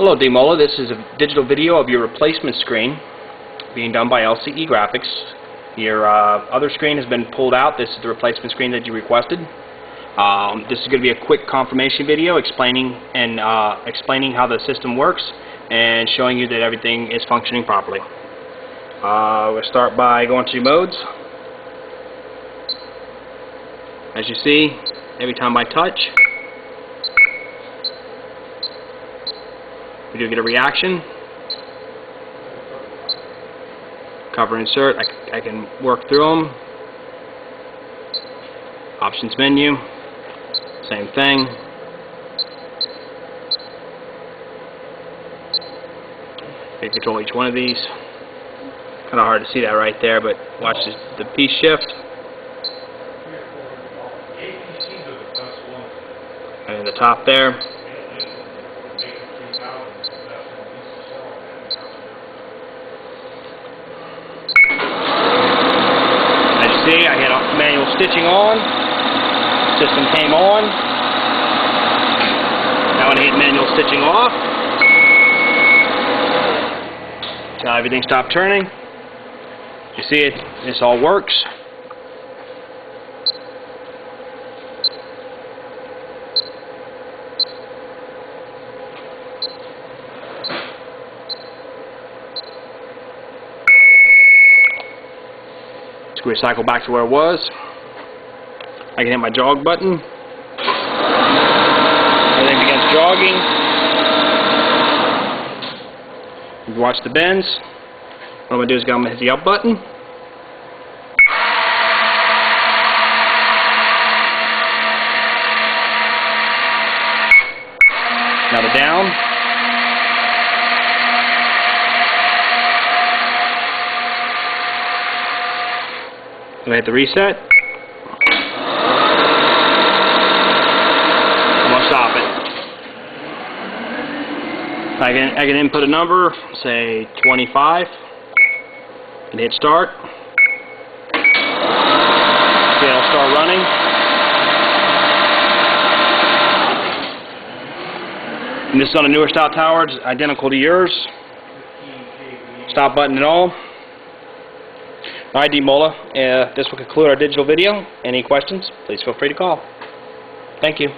Hello Demola, this is a digital video of your replacement screen being done by LCE Graphics. Your other screen has been pulled out. This is the replacement screen that you requested. This is going to be a quick confirmation video explaining how the system works and showing you that everything is functioning properly. We'll start by going to modes. As you see, every time I touch, we do get a reaction. Cover, insert, I can work through them. Options menu, same thing. You can control each one of these. Kind of hard to see that right there, but watch the piece shift. And in the top there. See, I had manual stitching on, system came on, now when I hit manual stitching off, now everything stopped turning. You see it, this all works. Screw cycle back to where it was. I can hit my jog button. Everything begins jogging. You can watch the bends. What I'm going to do is I'm going to hit the up button. Now the down. I'm going to hit the reset. I'm going to stop it. I can input a number, say 25, and hit start. See, it'll start running. And this is on a newer style tower, it's identical to yours. Stop button and all. Alright, Demola, this will conclude our digital video. Any questions, please feel free to call. Thank you.